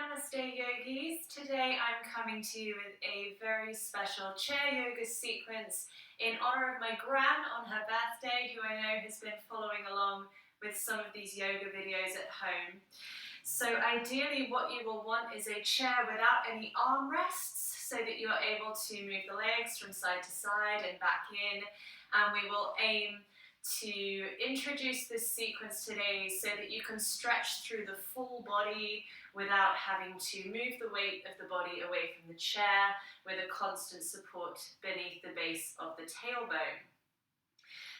Namaste yogis. Today I'm coming to you with a very special chair yoga sequence in honor of my Gran on her birthday, who I know has been following along with some of these yoga videos at home. So ideally what you will want is a chair without any armrests so that you're able to move the legs from side to side and back in, and we will aim to introduce this sequence today so that you can stretch through the full body without having to move the weight of the body away from the chair, with a constant support beneath the base of the tailbone.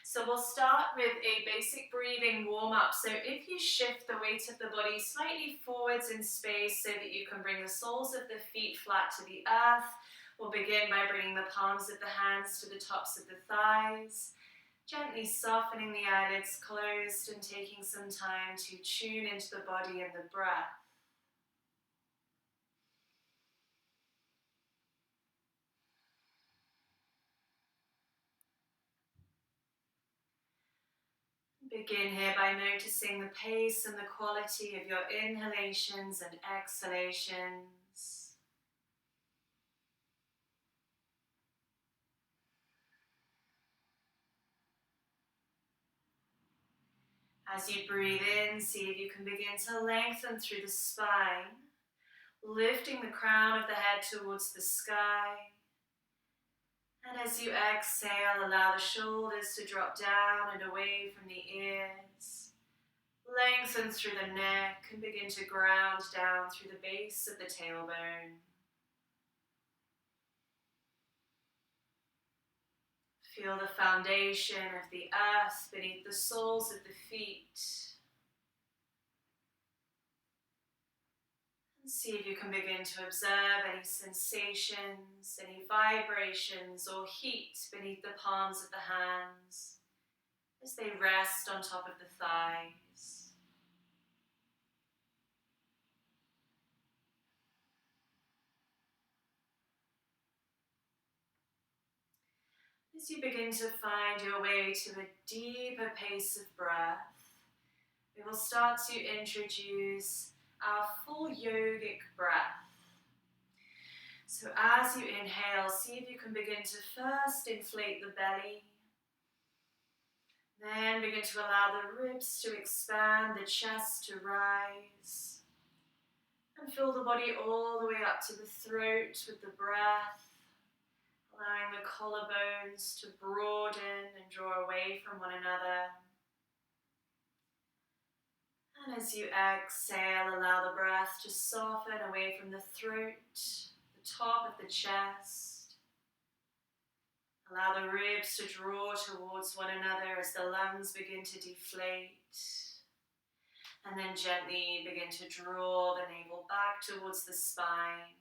So we'll start with a basic breathing warm-up. So if you shift the weight of the body slightly forwards in space so that you can bring the soles of the feet flat to the earth, we'll begin by bringing the palms of the hands to the tops of the thighs, gently softening the eyelids closed and taking some time to tune into the body and the breath. Begin here by noticing the pace and the quality of your inhalations and exhalations. As you breathe in, see if you can begin to lengthen through the spine, lifting the crown of the head towards the sky. And as you exhale, allow the shoulders to drop down and away from the ears. Lengthen through the neck and begin to ground down through the base of the tailbone. Feel the foundation of the earth beneath the soles of the feet. And see if you can begin to observe any sensations, any vibrations or heat beneath the palms of the hands as they rest on top of the thighs. As you begin to find your way to a deeper pace of breath, we will start to introduce our full yogic breath. So as you inhale, see if you can begin to first inflate the belly, then begin to allow the ribs to expand, the chest to rise, and fill the body all the way up to the throat with the breath, allowing the collarbones to broaden and draw away from one another. And as you exhale, allow the breath to soften away from the throat, the top of the chest. Allow the ribs to draw towards one another as the lungs begin to deflate. And then gently begin to draw the navel back towards the spine,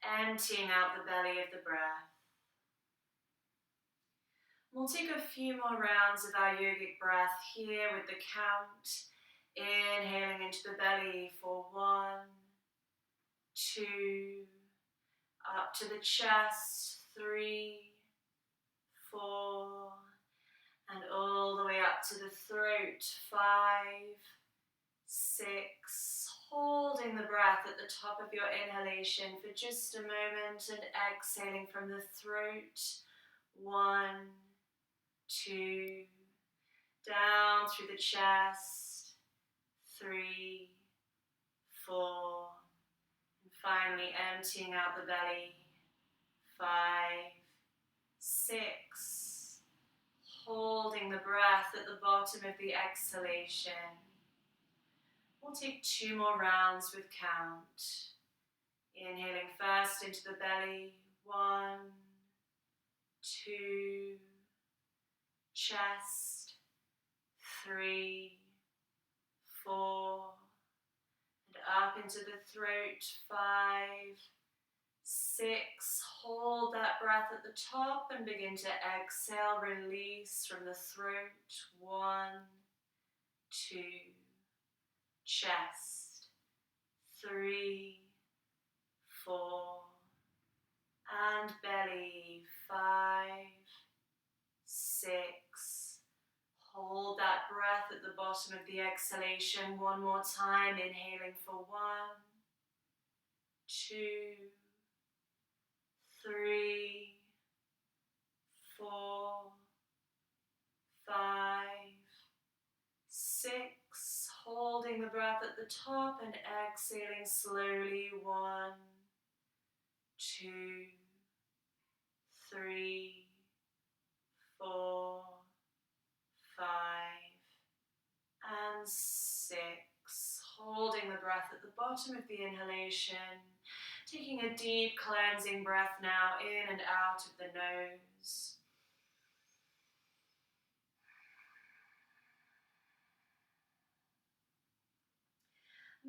emptying out the belly of the breath. We'll take a few more rounds of our yogic breath here with the count. Inhaling into the belly for 1, 2, up to the chest, 3, 4, and all the way up to the throat, 5, 6. Holding the breath at the top of your inhalation for just a moment and exhaling from the throat, 1, 2, down through the chest, 3, 4, and finally emptying out the belly, 5, 6, holding the breath at the bottom of the exhalation. We'll take 2 more rounds with count. Inhaling first into the belly, 1, 2, chest, 3, 4, and up into the throat, 5, 6. Hold that breath at the top and begin to exhale, release from the throat, 1, 2, chest, 3, 4, and belly, 5, 6. Hold that breath at the bottom of the exhalation one more time, inhaling for 1, 2, 3, 4, 5, 6. Holding the breath at the top and exhaling slowly. 1, 2, 3, 4, 5, and 6. Holding the breath at the bottom of the inhalation. Taking a deep cleansing breath now in and out of the nose.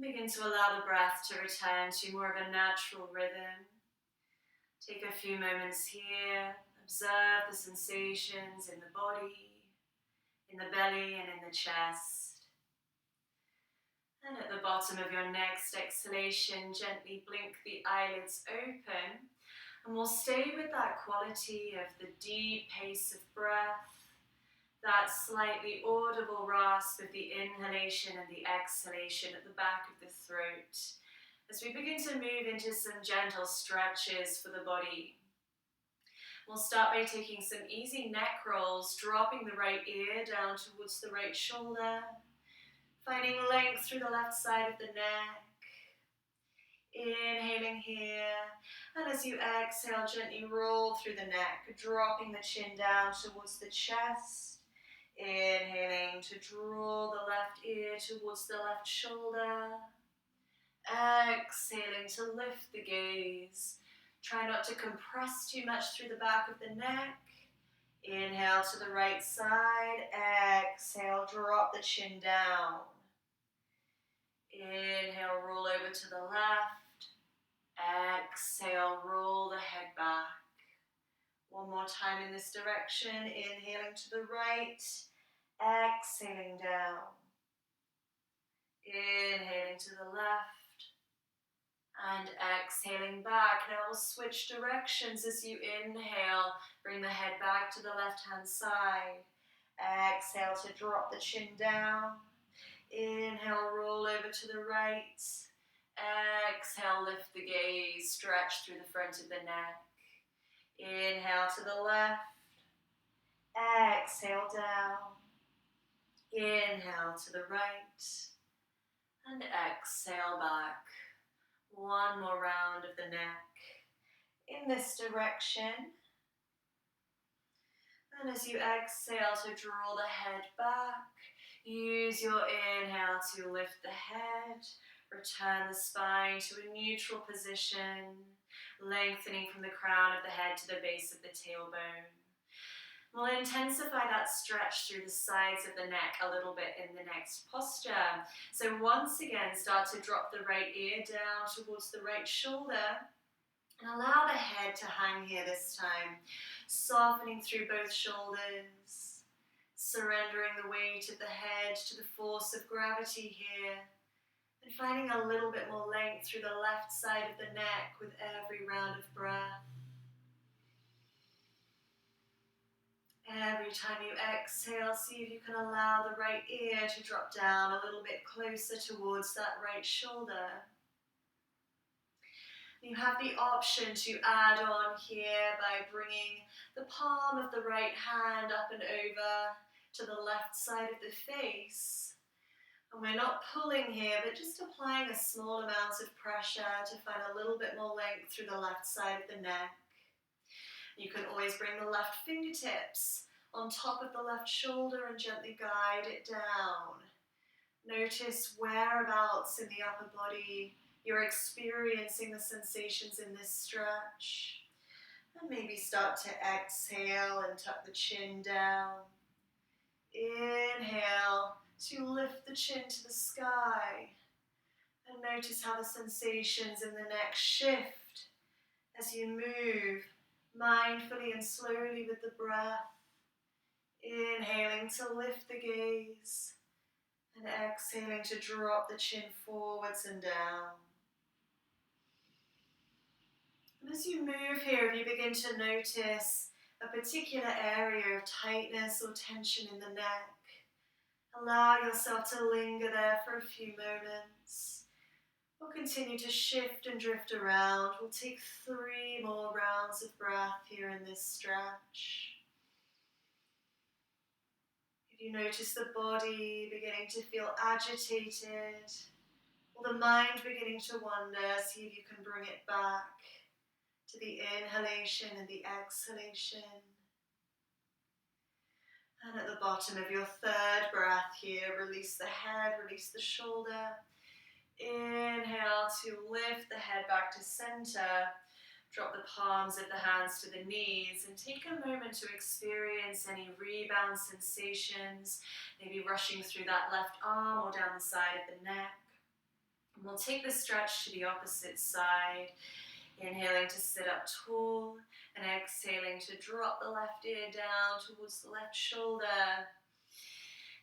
Begin to allow the breath to return to more of a natural rhythm. Take a few moments here. Observe the sensations in the body, in the belly and in the chest. And at the bottom of your next exhalation, gently blink the eyelids open. And we'll stay with that quality of the deep pace of breath, that slightly audible rasp of the inhalation and the exhalation at the back of the throat, as we begin to move into some gentle stretches for the body. We'll start by taking some easy neck rolls, dropping the right ear down towards the right shoulder, finding length through the left side of the neck. Inhaling here, and as you exhale, gently roll through the neck, dropping the chin down towards the chest. Inhaling to draw the left ear towards the left shoulder. Exhaling to lift the gaze. Try not to compress too much through the back of the neck. Inhale to the right side. Exhale, drop the chin down. Inhale, roll over to the left. Exhale, roll the head back. One more time in this direction. Inhaling to the right. Exhaling down. Inhaling to the left. And exhaling back. Now we'll switch directions as you inhale. Bring the head back to the left-hand side. Exhale to drop the chin down. Inhale, roll over to the right. Exhale, lift the gaze. Stretch through the front of the neck. Inhale to the left. Exhale down. Inhale to the right. And exhale back. One more round of the neck in this direction. And as you exhale to draw the head back, use your inhale to lift the head, return the spine to a neutral position, lengthening from the crown of the head to the base of the tailbone. We'll intensify that stretch through the sides of the neck a little bit in the next posture. So once again, start to drop the right ear down towards the right shoulder. And allow the head to hang here this time, softening through both shoulders, surrendering the weight of the head to the force of gravity here, and finding a little bit more length through the left side of the neck with every round of breath. Every time you exhale, see if you can allow the right ear to drop down a little bit closer towards that right shoulder. You have the option to add on here by bringing the palm of the right hand up and over to the left side of the face. And we're not pulling here, but just applying a small amount of pressure to find a little bit more length through the left side of the neck. You can always bring the left fingertips on top of the left shoulder and gently guide it down. Notice whereabouts in the upper body you're experiencing the sensations in this stretch. And maybe start to exhale and tuck the chin down. Inhale to lift the chin to the sky. And notice how the sensations in the neck shift as you move mindfully and slowly with the breath. Inhaling to lift the gaze. And exhaling to drop the chin forwards and down. And as you move here, if you begin to notice a particular area of tightness or tension in the neck, allow yourself to linger there for a few moments. We'll continue to shift and drift around. We'll take 3 more rounds of breath here in this stretch. If you notice the body beginning to feel agitated, or the mind beginning to wander, see if you can bring it back to the inhalation and the exhalation. And at the bottom of your third breath here, release the head, release the shoulder. Inhale to lift the head back to center. Drop the palms of the hands to the knees and take a moment to experience any rebound sensations, maybe rushing through that left arm or down the side of the neck. And we'll take the stretch to the opposite side. Inhaling to sit up tall and exhaling to drop the left ear down towards the left shoulder.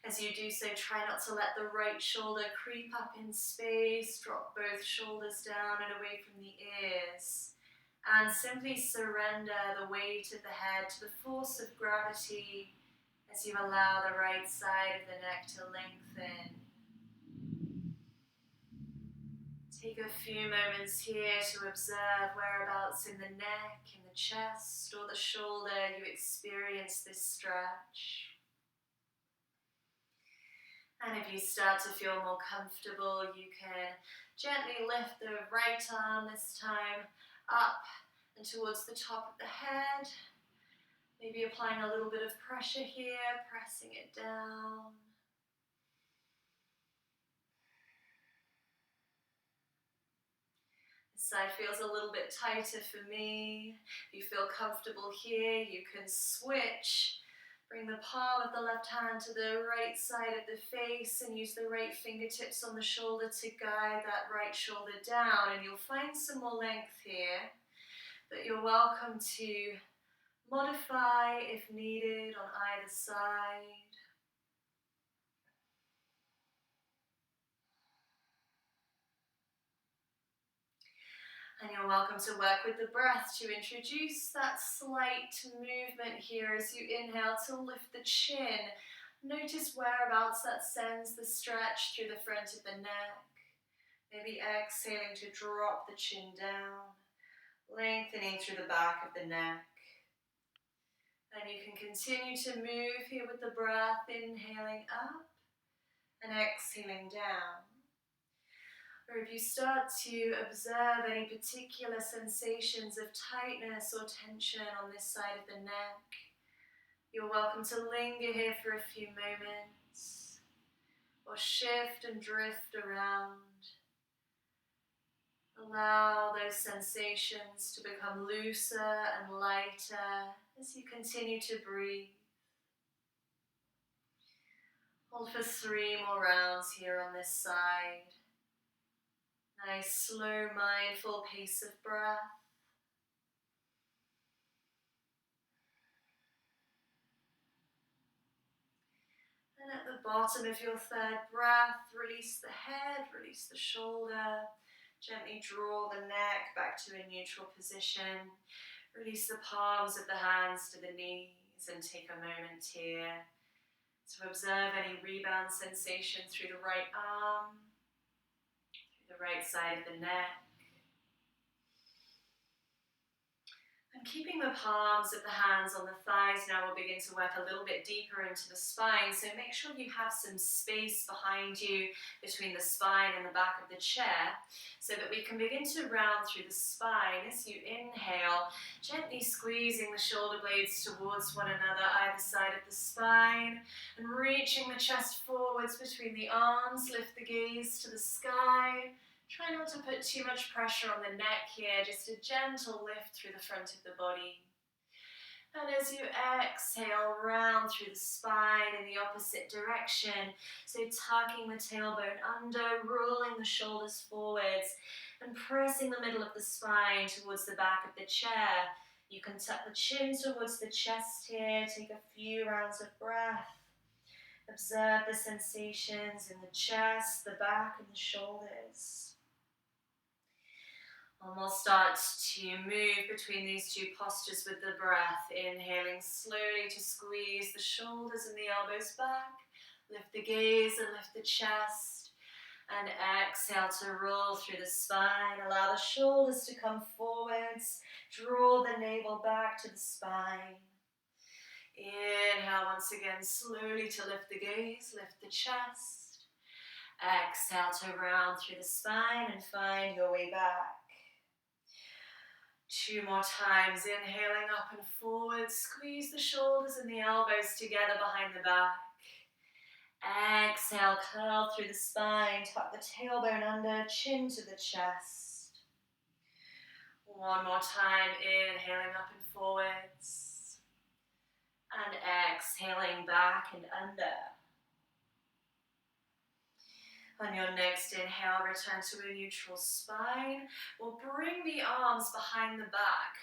As you do so, try not to let the right shoulder creep up in space. Drop both shoulders down and away from the ears. And simply surrender the weight of the head to the force of gravity as you allow the right side of the neck to lengthen. Take a few moments here to observe whereabouts in the neck, in the chest, or the shoulder you experience this stretch. And if you start to feel more comfortable, you can gently lift the right arm this time up and towards the top of the head. Maybe applying a little bit of pressure here, pressing it down. This side feels a little bit tighter for me. If you feel comfortable here, you can switch. Bring the palm of the left hand to the right side of the face and use the right fingertips on the shoulder to guide that right shoulder down, and you'll find some more length here, but you're welcome to modify if needed on either side. And you're welcome to work with the breath to introduce that slight movement here as you inhale to lift the chin. Notice whereabouts that sends the stretch through the front of the neck. Maybe exhaling to drop the chin down, lengthening through the back of the neck. And you can continue to move here with the breath, inhaling up and exhaling down. Or if you start to observe any particular sensations of tightness or tension on this side of the neck, you're welcome to linger here for a few moments, or shift and drift around. Allow those sensations to become looser and lighter as you continue to breathe. Hold for 3 more rounds here on this side. Nice, slow, mindful pace of breath. And at the bottom of your third breath, release the head, release the shoulder. Gently draw the neck back to a neutral position. Release the palms of the hands to the knees and take a moment here to observe any rebound sensation through the right arm, through the right side of the neck. And keeping the palms of the hands on the thighs now, we'll begin to work a little bit deeper into the spine. So make sure you have some space behind you between the spine and the back of the chair so that we can begin to round through the spine. As you inhale, gently squeezing the shoulder blades towards one another, either side of the spine, and reaching the chest forwards between the arms. Lift the gaze to the sky. Try not to put too much pressure on the neck here, just a gentle lift through the front of the body. And as you exhale, round through the spine in the opposite direction. So tucking the tailbone under, rolling the shoulders forwards, and pressing the middle of the spine towards the back of the chair. You can tuck the chin towards the chest here, take a few rounds of breath. Observe the sensations in the chest, the back, and the shoulders. And we'll start to move between these two postures with the breath. Inhaling slowly to squeeze the shoulders and the elbows back. Lift the gaze and lift the chest. And exhale to roll through the spine. Allow the shoulders to come forwards. Draw the navel back to the spine. Inhale once again, slowly to lift the gaze, lift the chest. Exhale to round through the spine and find your way back. 2 more times, inhaling up and forward. Squeeze the shoulders and the elbows together behind the back. Exhale, curl through the spine, tuck the tailbone under, chin to the chest. 1 more time, inhaling up and forwards. And exhaling back and under. On your next inhale, return to a neutral spine. We'll bring the arms behind the back.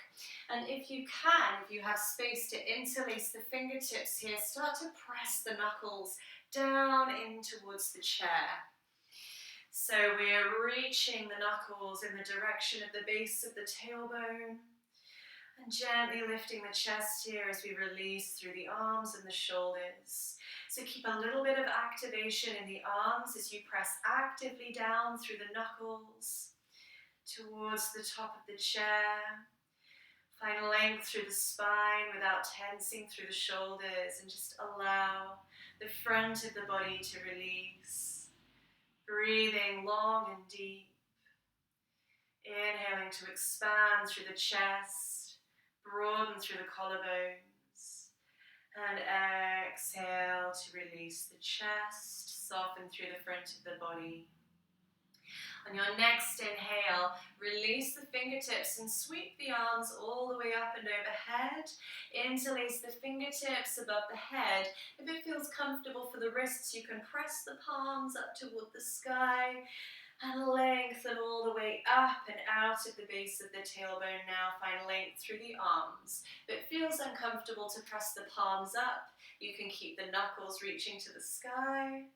And if you can, if you have space to interlace the fingertips here, start to press the knuckles down in towards the chair. So we're reaching the knuckles in the direction of the base of the tailbone. And gently lifting the chest here as we release through the arms and the shoulders. So keep a little bit of activation in the arms as you press actively down through the knuckles towards the top of the chair. Find length through the spine without tensing through the shoulders, and just allow the front of the body to release. Breathing long and deep. Inhaling to expand through the chest, broaden through the collarbones. And exhale to release the chest, soften through the front of the body. On your next inhale, release the fingertips and sweep the arms all the way up and overhead. Interlace the fingertips above the head. If it feels comfortable for the wrists, you can press the palms up toward the sky and lengthen all the way up and out of the base of the tailbone. Now find length through the arms. If it feels uncomfortable to press the palms up, you can keep the knuckles reaching to the sky.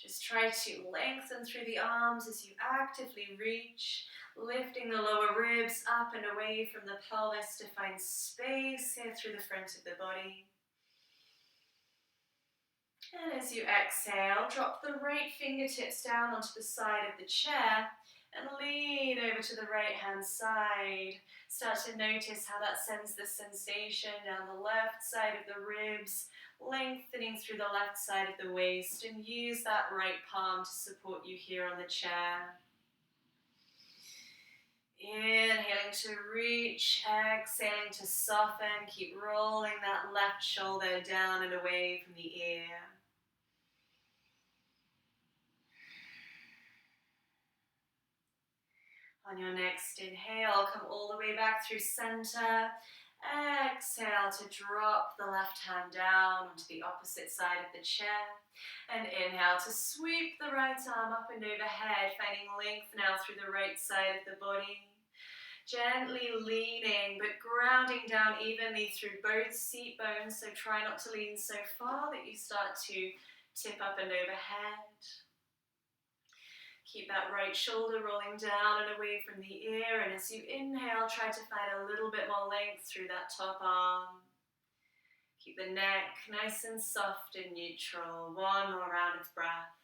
Just try to lengthen through the arms as you actively reach, lifting the lower ribs up and away from the pelvis to find space here through the front of the body. And as you exhale, drop the right fingertips down onto the side of the chair and lean over to the right hand side. Start to notice how that sends the sensation down the left side of the ribs, lengthening through the left side of the waist, and use that right palm to support you here on the chair. Inhaling to reach, exhaling to soften. Keep rolling that left shoulder down and away from the ear. On your next inhale, come all the way back through center. Exhale to drop the left hand down onto the opposite side of the chair. And inhale to sweep the right arm up and overhead, finding length now through the right side of the body. Gently leaning, but grounding down evenly through both seat bones. So try not to lean so far that you start to tip up and overhead. Keep that right shoulder rolling down and away from the ear, and as you inhale, try to find a little bit more length through that top arm. Keep the neck nice and soft and neutral. 1 more round of breath.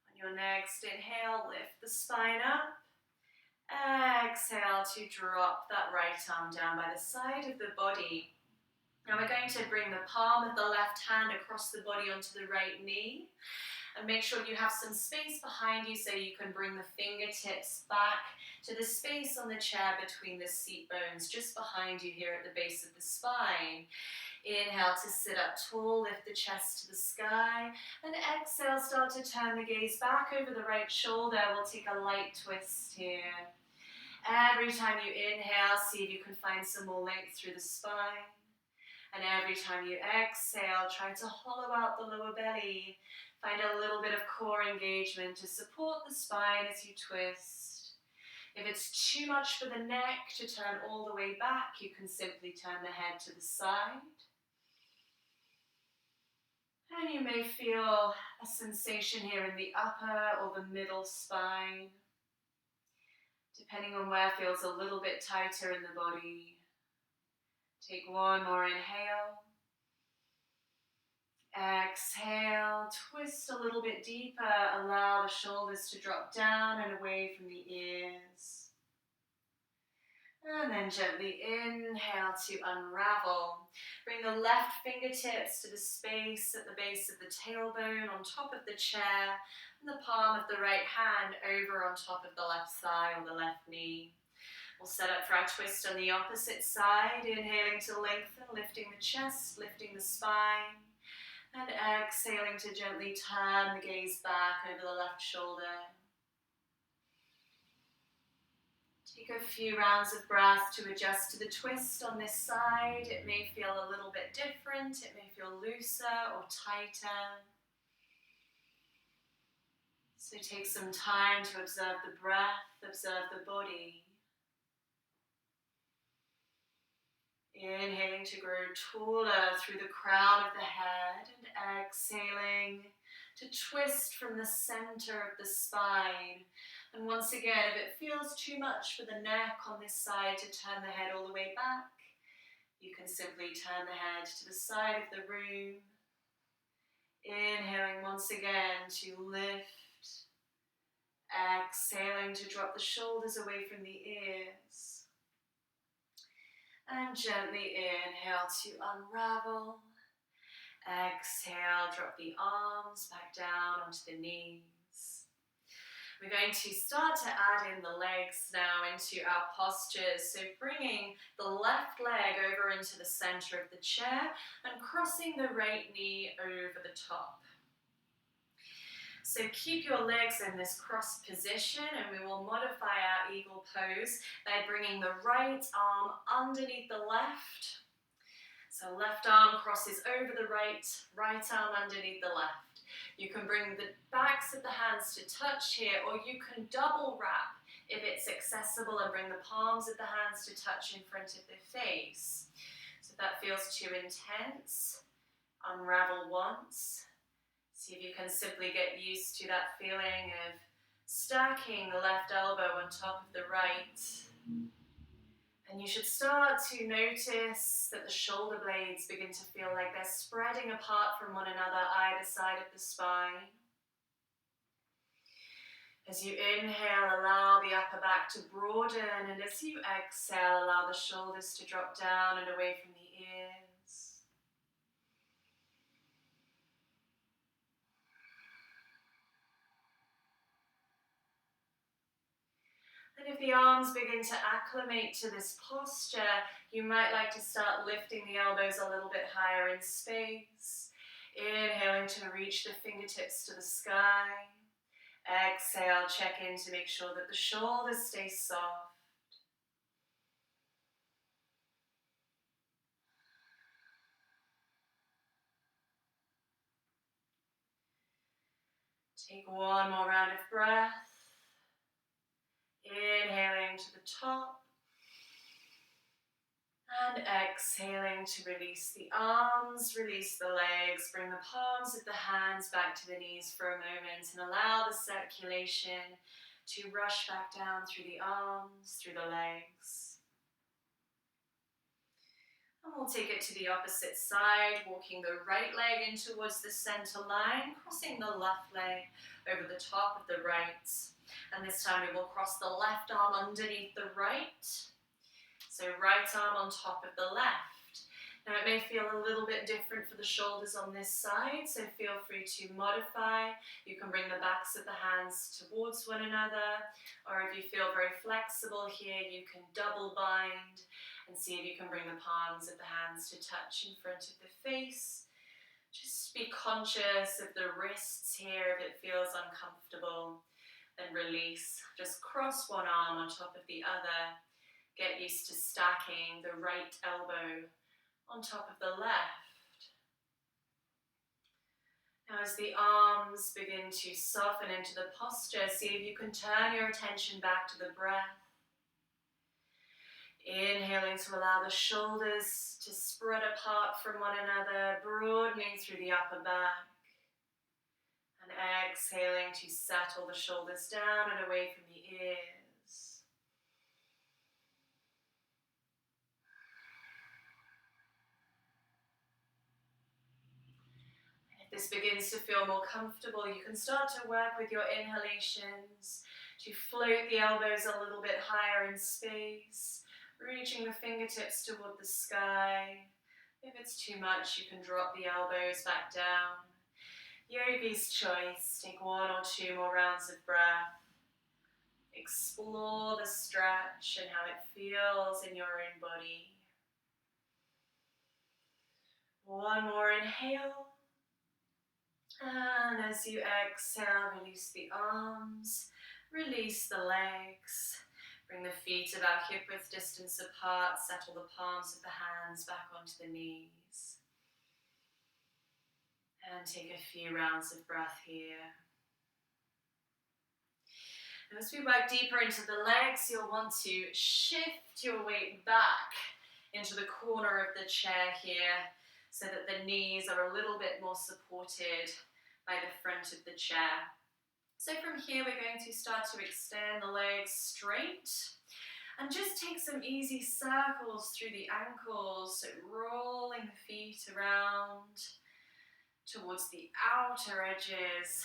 On your next inhale, lift the spine up. Exhale to drop that right arm down by the side of the body. Now we're going to bring the palm of the left hand across the body onto the right knee. And make sure you have some space behind you so you can bring the fingertips back to the space on the chair between the seat bones, just behind you here at the base of the spine. Inhale to sit up tall, lift the chest to the sky. And exhale, start to turn the gaze back over the right shoulder. We'll take a light twist here. Every time you inhale, see if you can find some more length through the spine. And every time you exhale, try to hollow out the lower belly. Find a little bit of core engagement to support the spine as you twist. If it's too much for the neck to turn all the way back, you can simply turn the head to the side. And you may feel a sensation here in the upper or the middle spine, depending on where feels a little bit tighter in the body. Take one more inhale. Exhale, twist a little bit deeper. Allow the shoulders to drop down and away from the ears. And then gently inhale to unravel. Bring the left fingertips to the space at the base of the tailbone on top of the chair, and the palm of the right hand over on top of the left thigh or the left knee. We'll set up for our twist on the opposite side, inhaling to lengthen, lifting the chest, lifting the spine, and exhaling to gently turn the gaze back over the left shoulder. Take a few rounds of breath to adjust to the twist on this side. It may feel a little bit different. It may feel looser or tighter. So take some time to observe the breath, observe the body. Inhaling to grow taller through the crown of the head and exhaling to twist from the center of the spine. And once again, if it feels too much for the neck on this side to turn the head all the way back, you can simply turn the head to the side of the room. Inhaling once again to lift. Exhaling to drop the shoulders away from the ears. And gently inhale to unravel. Exhale, drop the arms back down onto the knees. We're going to start to add in the legs now into our postures. So bringing the left leg over into the center of the chair and crossing the right knee over the top. So keep your legs in this cross position, and we will modify our eagle pose by bringing the right arm underneath the left. So left arm crosses over the right, right arm underneath the left. You can bring the backs of the hands to touch here, or you can double wrap if it's accessible and bring the palms of the hands to touch in front of the face. So if that feels too intense, unravel once. See if you can simply get used to that feeling of stacking the left elbow on top of the right. And you should start to notice that the shoulder blades begin to feel like they're spreading apart from one another either side of the spine. As you inhale, allow the upper back to broaden, and as you exhale, allow the shoulders to drop down and away from the ears. And if the arms begin to acclimate to this posture, you might like to start lifting the elbows a little bit higher in space. Inhaling to reach the fingertips to the sky. Exhale, check in to make sure that the shoulders stay soft. Take one more round of breath. Inhaling to the top. And exhaling to release the arms, release the legs, bring the palms of the hands back to the knees for a moment and allow the circulation to rush back down through the arms, through the legs. And we'll take it to the opposite side, walking the right leg in towards the center line, crossing the left leg over the top of the right. And this time we will cross the left arm underneath the right. So right arm on top of the left. Now it may feel a little bit different for the shoulders on this side, so feel free to modify. You can bring the backs of the hands towards one another, or if you feel very flexible here, you can double bind and see if you can bring the palms of the hands to touch in front of the face. Just be conscious of the wrists here if it feels uncomfortable. Then release. Just cross one arm on top of the other. Get used to stacking the right elbow on top of the left. Now as the arms begin to soften into the posture, see if you can turn your attention back to the breath. Inhaling to allow the shoulders to spread apart from one another, broadening through the upper back. And exhaling to settle the shoulders down and away from the ears. this begins to feel more comfortable, you can start to work with your inhalations to float the elbows a little bit higher in space, reaching the fingertips toward the sky. If it's too much, you can drop the elbows back down. Yogi's choice. Take 1 or 2 more rounds of breath. Explore the stretch and how it feels in your own body. One more inhale. And as you exhale, release the arms, release the legs. Bring the feet about hip-width distance apart. Settle the palms of the hands back onto the knees. And take a few rounds of breath here. And as we work deeper into the legs, you'll want to shift your weight back into the corner of the chair here so that the knees are a little bit more supported by the front of the chair. So from here, we're going to start to extend the legs straight and just take some easy circles through the ankles, so rolling the feet around towards the outer edges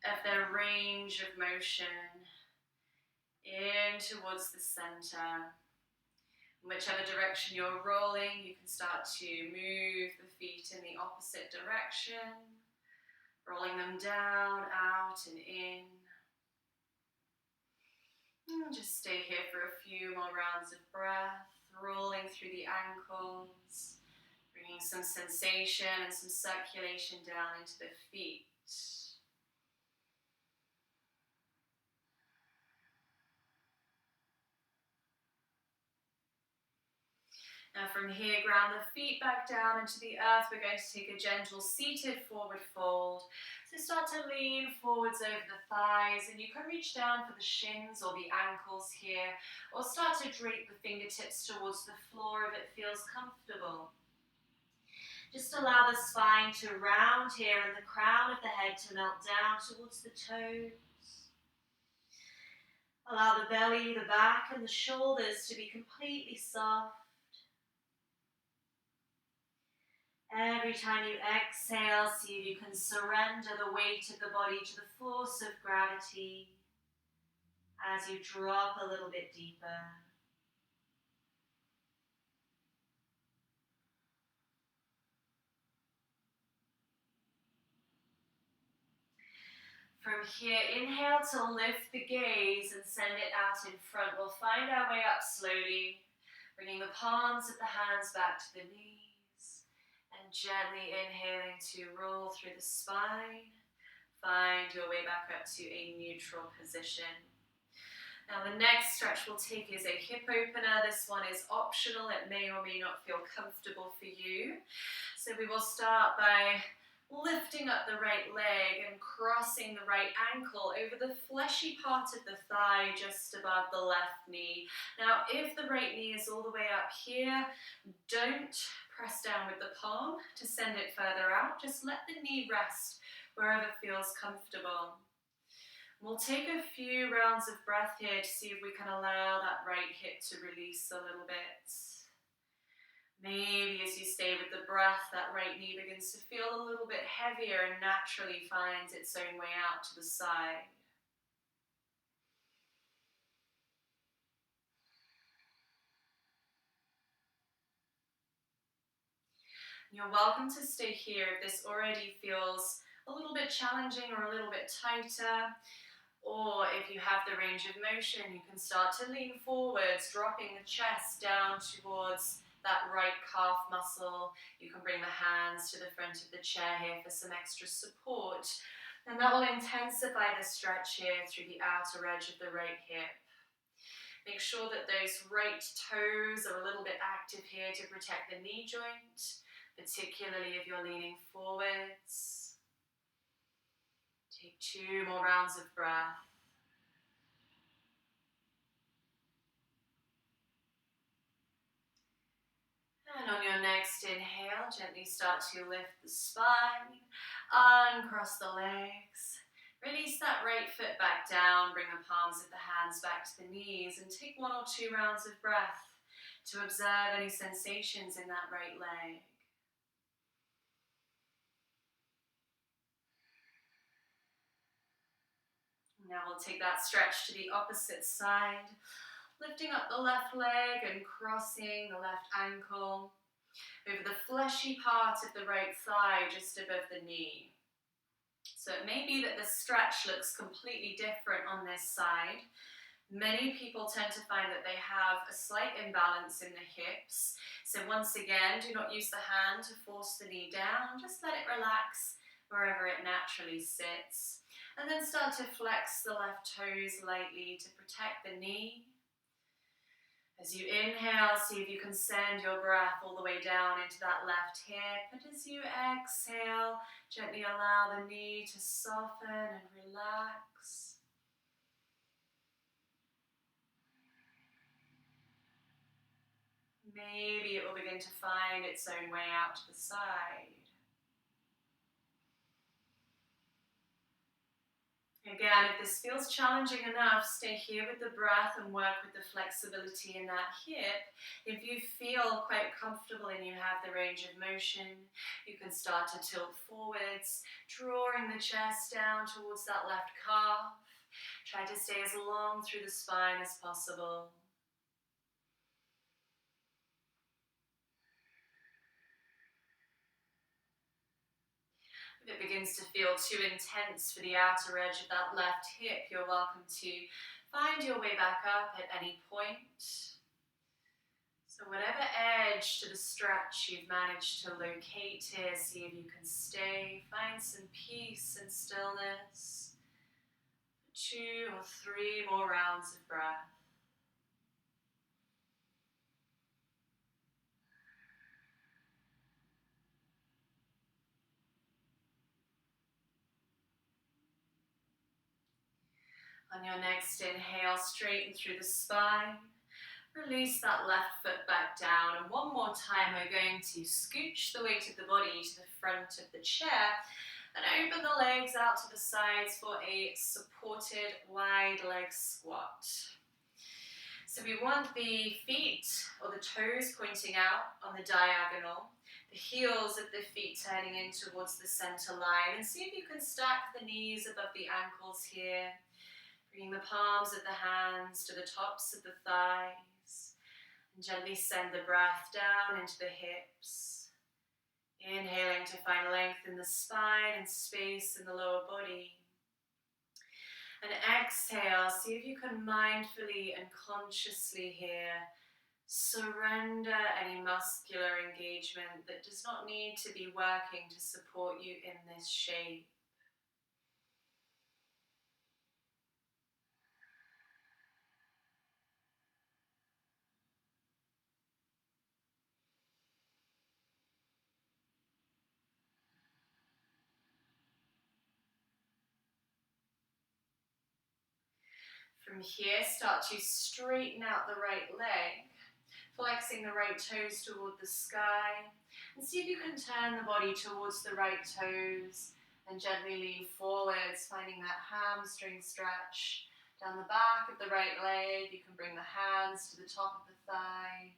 of their range of motion, in towards the center. Whichever direction you're rolling, you can start to move the feet in the opposite direction, rolling them down, out and in. And just stay here for a few more rounds of breath, rolling through the ankles, bringing some sensation and some circulation down into the feet. Now from here, ground the feet back down into the earth. We're going to take a gentle seated forward fold. So start to lean forwards over the thighs, and you can reach down for the shins or the ankles here, or start to drape the fingertips towards the floor if it feels comfortable. Just allow the spine to round here and the crown of the head to melt down towards the toes. Allow the belly, the back and the shoulders to be completely soft. Every time you exhale, see if you can surrender the weight of the body to the force of gravity as you drop a little bit deeper. From here, inhale to lift the gaze and send it out in front. We'll find our way up slowly, bringing the palms of the hands back to the knees. And gently inhaling to roll through the spine. Find your way back up to a neutral position. Now the next stretch we'll take is a hip opener. This one is optional. It may or may not feel comfortable for you. So we will start by lifting up the right leg and crossing the right ankle over the fleshy part of the thigh just above the left knee. Now if the right knee is all the way up here, don't press down with the palm to send it further out. Just let the knee rest wherever feels comfortable. We'll take a few rounds of breath here to see if we can allow that right hip to release a little bit. Maybe as you stay with the breath, that right knee begins to feel a little bit heavier and naturally finds its own way out to the side. You're welcome to stay here if this already feels a little bit challenging or a little bit tighter. Or if you have the range of motion, you can start to lean forwards, dropping the chest down towards that right calf muscle. You can bring the hands to the front of the chair here for some extra support. And that will intensify the stretch here through the outer edge of the right hip. Make sure that those right toes are a little bit active here to protect the knee joint, particularly if you're leaning forwards. Take 2 more rounds of breath. And on your next inhale, gently start to lift the spine, uncross the legs, release that right foot back down, bring the palms of the hands back to the knees, and take 1 or 2 rounds of breath to observe any sensations in that right leg. Now we'll take that stretch to the opposite side, lifting up the left leg and crossing the left ankle over the fleshy part of the right thigh just above the knee. So it may be that the stretch looks completely different on this side. Many people tend to find that they have a slight imbalance in the hips. So once again, do not use the hand to force the knee down. Just let it relax wherever it naturally sits. And then start to flex the left toes lightly to protect the knee. As you inhale, see if you can send your breath all the way down into that left hip. And as you exhale, gently allow the knee to soften and relax. Maybe it will begin to find its own way out to the side. Again, if this feels challenging enough, stay here with the breath and work with the flexibility in that hip. If you feel quite comfortable and you have the range of motion, you can start to tilt forwards, drawing the chest down towards that left calf. Try to stay as long through the spine as possible. If it begins to feel too intense for the outer edge of that left hip, you're welcome to find your way back up at any point. So whatever edge to the stretch you've managed to locate here, see if you can stay, find some peace and stillness. 2 or 3 more rounds of breath. On your next inhale, straighten through the spine. Release that left foot back down. And one more time, we're going to scooch the weight of the body to the front of the chair and open the legs out to the sides for a supported wide leg squat. So we want the feet or the toes pointing out on the diagonal, the heels of the feet turning in towards the center line, and see if you can stack the knees above the ankles here. Bringing the palms of the hands to the tops of the thighs. And gently send the breath down into the hips. Inhaling to find length in the spine and space in the lower body. And exhale, see if you can mindfully and consciously here surrender any muscular engagement that does not need to be working to support you in this shape. From here, start to straighten out the right leg, flexing the right toes toward the sky, and see if you can turn the body towards the right toes and gently lean forwards, finding that hamstring stretch. Down the back of the right leg, you can bring the hands to the top of the thigh,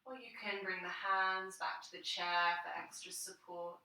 or you can bring the hands back to the chair for extra support.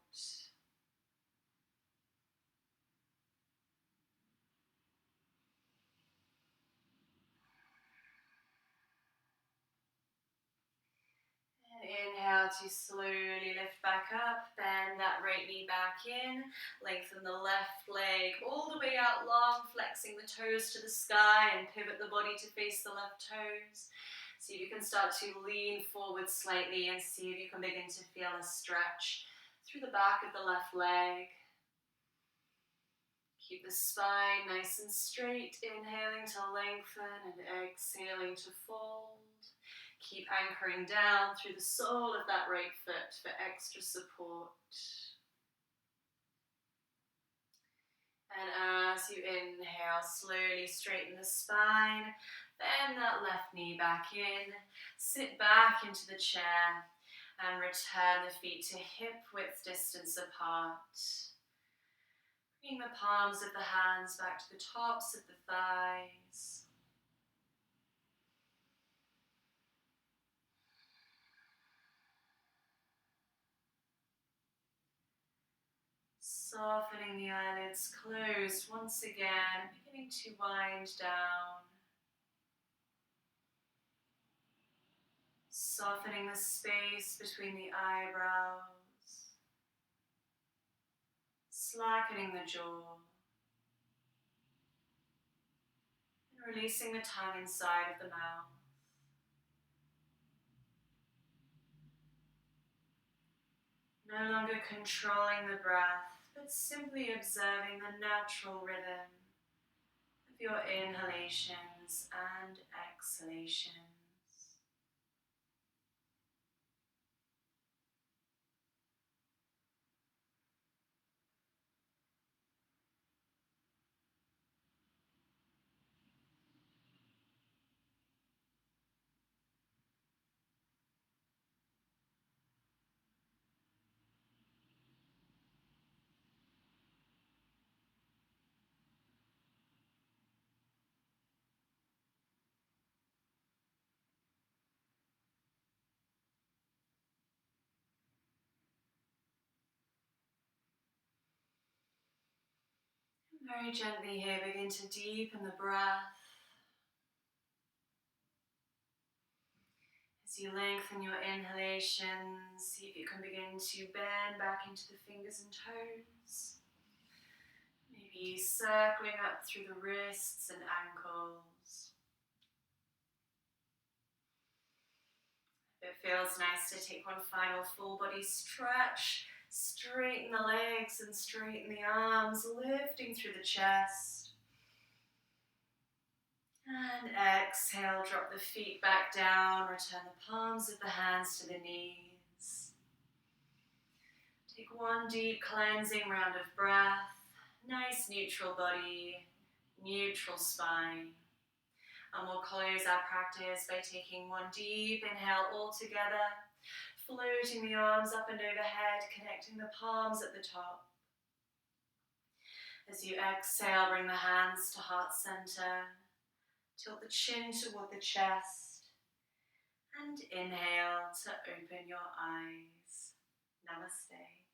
Inhale to slowly lift back up, bend that right knee back in, lengthen the left leg all the way out long, flexing the toes to the sky and pivot the body to face the left toes. See if you can start to lean forward slightly and see if you can begin to feel a stretch through the back of the left leg. Keep the spine nice and straight, inhaling to lengthen and exhaling to fold. Keep anchoring down through the sole of that right foot for extra support. And as you inhale, slowly straighten the spine, bend that left knee back in, sit back into the chair, and return the feet to hip width distance apart. Bringing the palms of the hands back to the tops of the thighs. Softening the eyelids closed once again, beginning to wind down. Softening the space between the eyebrows. Slackening the jaw. And releasing the tongue inside of the mouth. No longer controlling the breath, but simply observing the natural rhythm of your inhalations and exhalations. Very gently here, begin to deepen the breath. As you lengthen your inhalations, see if you can begin to bend back into the fingers and toes. Maybe circling up through the wrists and ankles. If it feels nice to take one final full body stretch, straighten the legs and straighten the arms, lifting through the chest. And exhale, drop the feet back down, return the palms of the hands to the knees. Take one deep cleansing round of breath, nice neutral body, neutral spine. And we'll close our practice by taking one deep inhale all together, floating the arms up and overhead, connecting the palms at the top. As you exhale, bring the hands to heart center. Tilt the chin toward the chest and inhale to open your eyes. Namaste.